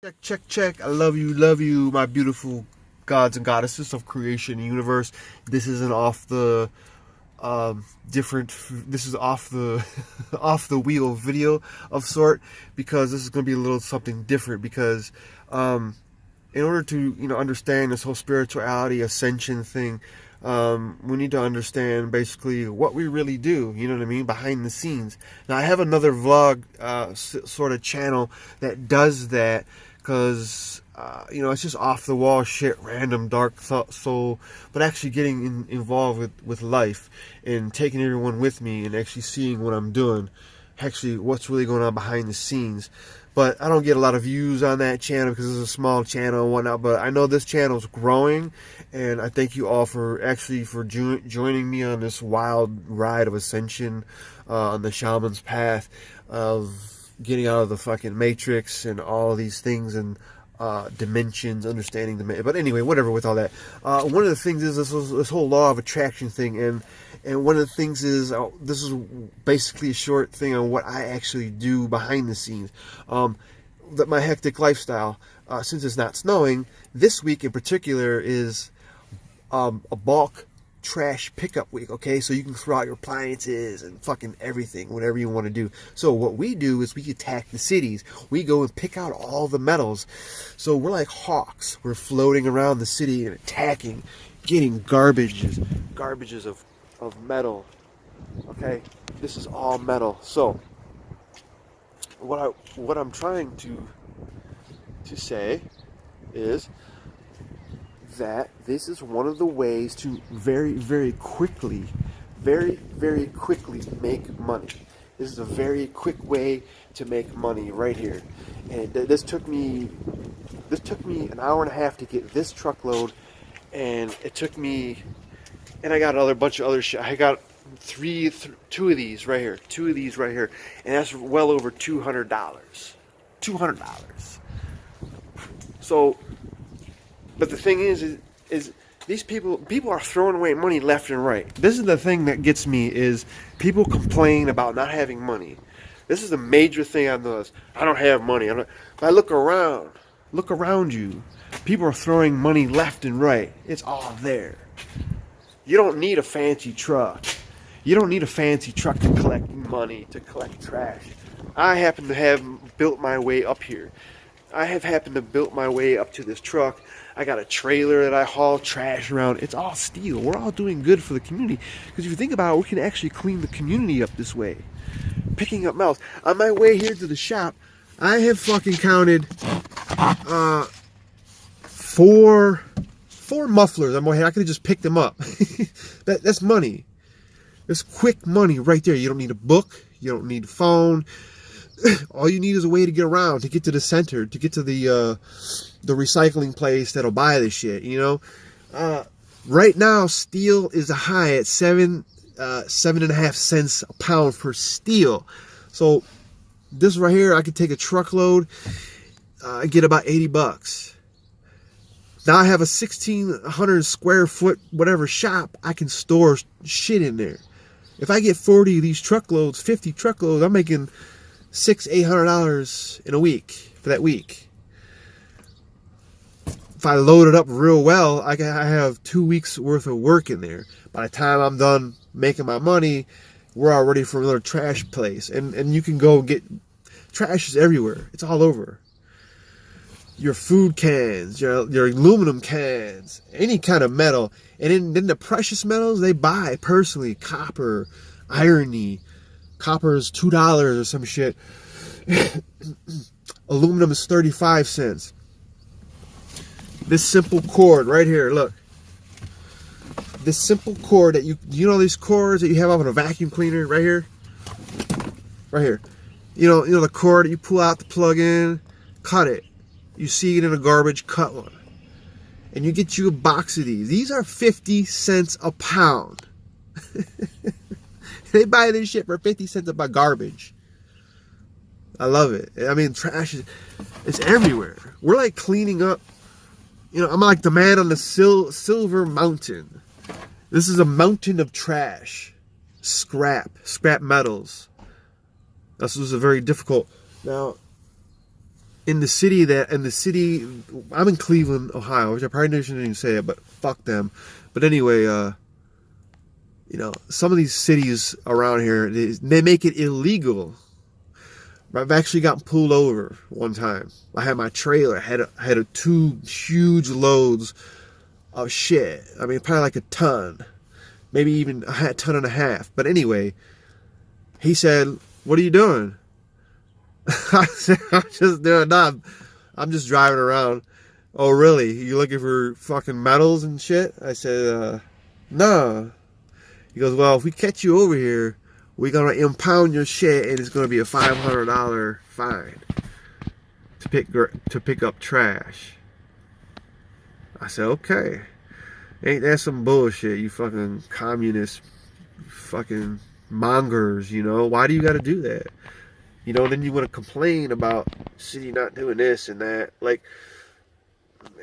Check, check, check. I love you, my beautiful gods and goddesses of creation and universe. This isn't off the different. This is off the off the wheel video of sort, because this is going to be a little something different. Because in order to understand this whole spirituality ascension thing, we need to understand basically what we really do, you know what I mean, behind the scenes. Now I have another vlog sort of channel that does that, because it's just off the wall shit, random dark soul, but actually getting involved with life and taking everyone with me and actually seeing what I'm doing, actually what's really going on behind the scenes. But I don't get a lot of views on that channel because it's a small channel and whatnot. But I know this channel is growing, and I thank you all for joining me on this wild ride of ascension on the shaman's path of getting out of the fucking matrix and all these things and dimensions, understanding the. But anyway, whatever with all that. One of the things is this whole law of attraction thing, and one of the things is, this is basically a short thing on what I actually do behind the scenes. That my hectic lifestyle, since it's not snowing, this week in particular is a bulk trash pickup week, okay? So you can throw out your appliances and fucking everything, whatever you want to do. So what we do is we attack the cities. We go and pick out all the metals. So we're like hawks. We're floating around the city and attacking, getting garbages of metal, okay? This is all metal. So what I'm trying to say is that this is one of the ways to very quickly make money. This is a very quick way to make money right here. And this took me an hour and a half to get this truckload, and it took me, and I got another bunch of other shit. I got two of these right here, and that's well over $200. $200. So, but the thing is these people are throwing away money left and right. This is the thing that gets me, is people complain about not having money. This is a major thing on this. I don't have money. If I look around you. People are throwing money left and right. It's all there. You don't need a fancy truck. You don't need a fancy truck to collect money, to collect trash. I happen to have built my way up here. I have happened to build my way up to this truck. I got a trailer that I haul trash around. It's all steel. We're all doing good for the community. Because if you think about it, we can actually clean the community up this way. Picking up metals. On my way here to the shop, I have fucking counted four mufflers on my head. I could have just picked them up. That's money. That's quick money right there. You don't need a book. You don't need a phone. All you need is a way to get around, to get to the center, to get to the recycling place that'll buy this shit, Right now, steel is a high at 7.5 cents a pound for steel. So this right here, I could take a truckload, get about $80. Now I have a 1,600 square foot whatever shop. I can store shit in there. If I get 40 of these truckloads, 50 truckloads, I'm making $600-800 in a week for that week. If I load it up real well, I have 2 weeks worth of work in there. By the time I'm done making my money, we're all ready for another trash place. And you can go get trash is everywhere. It's all over. Your food cans, your aluminum cans, any kind of metal. And then the precious metals they buy personally, copper, irony. Copper is $2 or some shit. Aluminum is 35 cents. This simple cord right here, look. This simple cord that you know these cords that you have off of a vacuum cleaner right here? Right here. You know the cord that you pull out to plug in, cut it. You see it in a garbage, cut one. And you get you a box of these. These are 50 cents a pound. They buy this shit for 50 cents about garbage. I love it. I mean, trash it's everywhere. We're like cleaning up. I'm like the man on the silver mountain. This is a mountain of trash. Scrap metals. This is a very difficult. Now, in the city, I'm in Cleveland, Ohio, which I probably shouldn't even say it, but fuck them. But anyway, some of these cities around here, they make it illegal. I've actually gotten pulled over one time. I had my trailer, had 2 huge loads of shit. I mean, probably like a ton, maybe even a ton and a half. But anyway, he said, "What are you doing?" I said, "I'm just doing nothing. I'm just driving around." "Oh, really? You looking for fucking metals and shit?" I said, "No." He goes, "Well, if we catch you over here, we're gonna impound your shit, and it's gonna be a $500 fine to pick up trash." I said, "Okay. Ain't that some bullshit, you fucking communist fucking mongers, Why do you gotta do that? Then you want to complain about city not doing this and that. Like,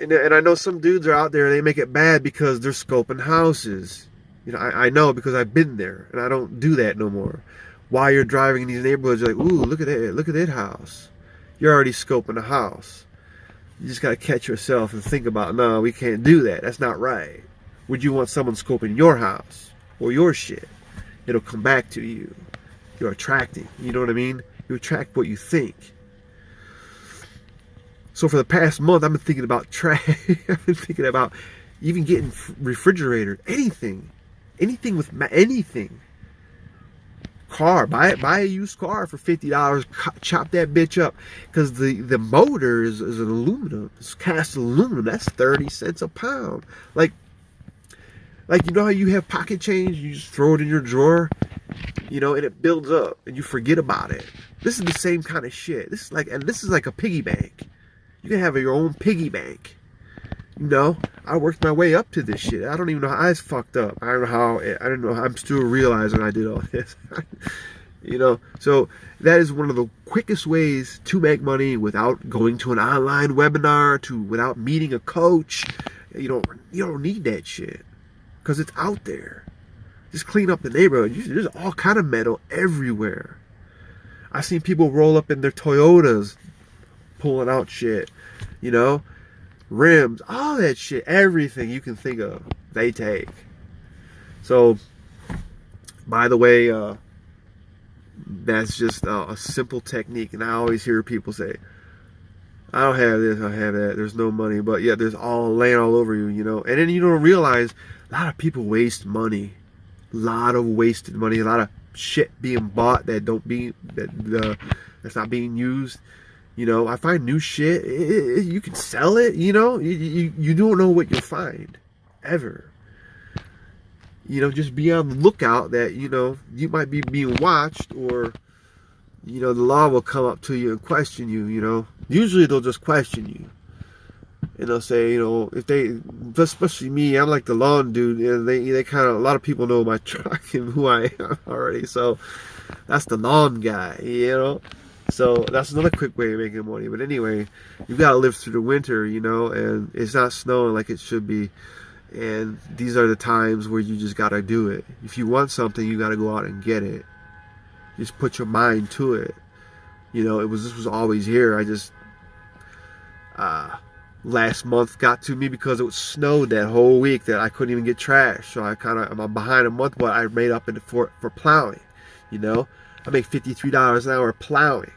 and I know some dudes are out there, they make it bad because they're scoping houses. I know because I've been there, and I don't do that no more. While you're driving in these neighborhoods, you're like, "Ooh, look at that house." You're already scoping a house. You just got to catch yourself and think about, no, we can't do that. That's not right. Would you want someone scoping your house or your shit? It'll come back to you. You're attracting. You know what I mean? You attract what you think. So for the past month, I've been thinking about trash. I've been thinking about even getting refrigerator, anything with anything. Car, buy a used car for $50. Chop that bitch up, because the motor is an aluminum. It's cast aluminum. That's 30 cents a pound. Like how you have pocket change, you just throw it in your drawer, and it builds up, and you forget about it. This is the same kind of shit. This is like a piggy bank. You can have your own piggy bank. I worked my way up to this shit. I don't even know how it's fucked up. I don't know how. I don't know. I'm still realizing I did all this. So that is one of the quickest ways to make money without going to an online webinar, without meeting a coach. You don't need that shit, because it's out there. Just clean up the neighborhood. There's all kind of metal everywhere. I've seen people roll up in their Toyotas, pulling out shit, rims, all that shit, everything you can think of, they take. So, by the way, that's just a simple technique. And I always hear people say, "I don't have this, I don't have that, there's no money," but yeah, there's all laying all over you, And then you don't realize a lot of people waste money. A lot of wasted money, a lot of shit being bought that's not being used. I find new shit. You can sell it. You don't know what you'll find, ever. Just be on the lookout that you might be being watched, or the law will come up to you and question you. Usually they'll just question you, and they'll say, if they, especially me, I'm like the lawn dude, and they kind of, a lot of people know my truck and who I am already, so that's the lawn guy, So that's another quick way of making money. But anyway, you've got to live through the winter, and it's not snowing like it should be, and these are the times where you just got to do it. If you want something, you got to go out and get it. Just put your mind to it. This was always here. I just last month got to me because it snowed that whole week that I couldn't even get trash. So I'm behind a month, but I made up for plowing. I make $53 an hour plowing,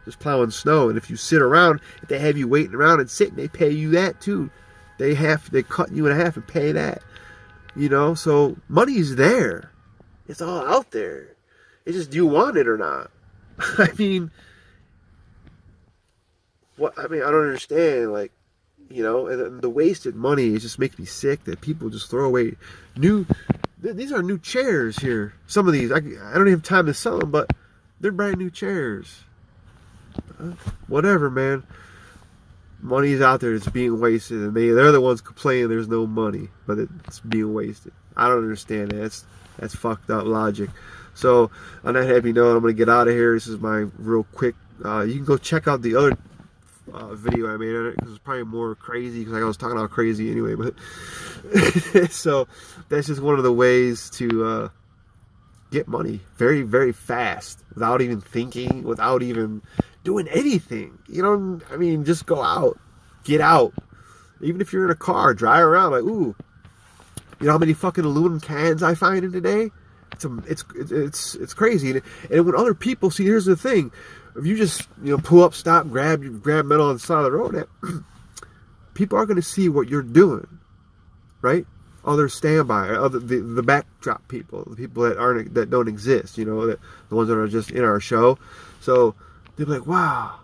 just plowing snow. And if you sit around, if they have you waiting around and sitting, they pay you that too. They cut you in half and pay that. So money is there. It's all out there. It's just, do you want it or not? I don't understand. And the wasted money, it just makes me sick that people just throw away these are new chairs here. Some of these, I don't even have time to sell them, but they're brand new chairs. Whatever, man. Money's out there, it's being wasted, and they're the ones complaining there's no money, but it's being wasted. I don't understand that. That's fucked up logic. So, on that happy note, I'm going to get out of here. This is my real quick. You can go check out the other video I made on it, because it's probably more crazy, because I was talking about crazy anyway, but so that's just one of the ways to get money very, very fast, without even thinking, without even doing anything. You know, I mean, just go out, get out. Even if you're in a car, drive around like, ooh, you know how many fucking aluminum cans I find in a day? It's crazy. And when other people see, here's the thing: if you just pull up, stop, grab metal on the side of the road, people are going to see what you're doing, right? Other standby, other the backdrop people, the people that don't exist, the ones that are just in our show. So they're like, wow,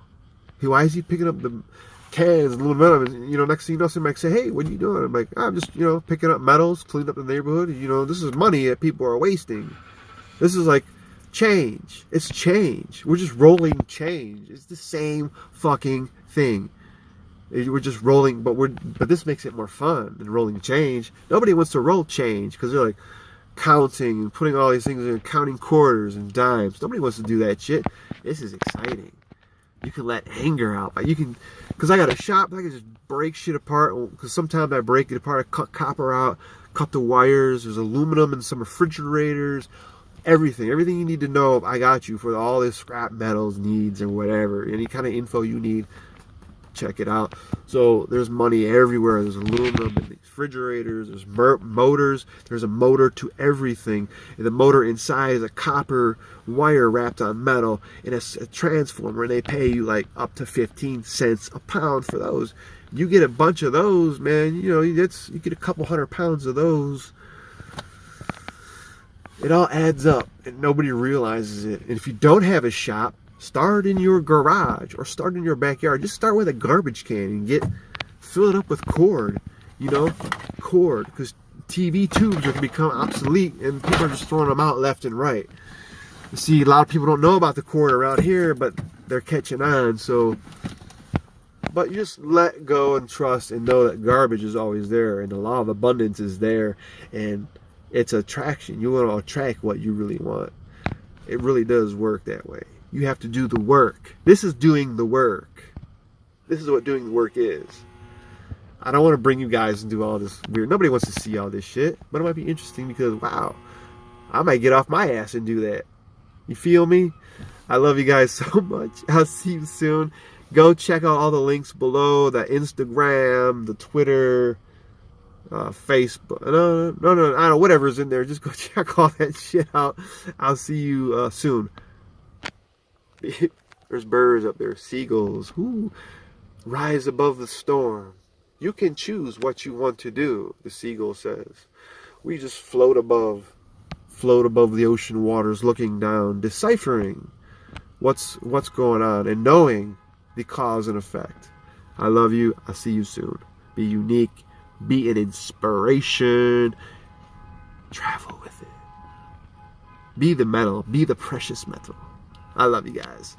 why is he picking up the cans and little metal? And, next thing you know, somebody might say, hey, what are you doing? I'm like, I'm just, picking up metals, cleaning up the neighborhood. This is money that people are wasting. This is like change. It's change. We're just rolling change. It's the same fucking thing. We're just rolling, but this makes it more fun than rolling change. Nobody wants to roll change because they're like counting and putting all these things in, counting quarters and dimes. Nobody wants to do that shit. This is exciting. You can let anger out. Because I got a shop, I can just break shit apart. Because sometimes I break it apart, I cut copper out, cut the wires. There's aluminum in some refrigerators. Everything you need to know, I got you for all this scrap metals needs or whatever. Any kind of info you need, check it out. So there's money everywhere. There's aluminum in these refrigerators. There's motors. There's a motor to everything. And the motor inside is a copper wire wrapped on metal, and it's a transformer. And they pay you like up to 15 cents a pound for those. You get a bunch of those, man. You get a couple 100 pounds of those. It all adds up, and nobody realizes it. And if you don't have a shop, start in your garage or start in your backyard. Just start with a garbage can and fill it up with cord. Cord, because TV tubes are going to become obsolete, and people are just throwing them out left and right. You see, a lot of people don't know about the cord around here, but they're catching on. But you just let go and trust and know that garbage is always there, and the law of abundance is there, and it's attraction. You want to attract what you really want. It really does work that way. You have to do the work. This is doing the work. This is what doing the work is. I don't want to bring you guys into all this weird. Nobody wants to see all this shit, but it might be interesting because, wow, I might get off my ass and do that. You feel me? I love you guys so much. I'll see you soon. Go check out all the links below, the Instagram, the Twitter, Facebook. No, I don't know, whatever's in there. Just go check all that shit out. I'll see you soon. There's birds up there, seagulls. Ooh, rise above the storm. You can choose what you want to do, the seagull says. We just float above the ocean waters, looking down, deciphering what's going on and knowing the cause and effect. I love you. I'll see you soon. Be unique. Be an inspiration. Travel with it. Be the metal. Be the precious metal. I love you guys.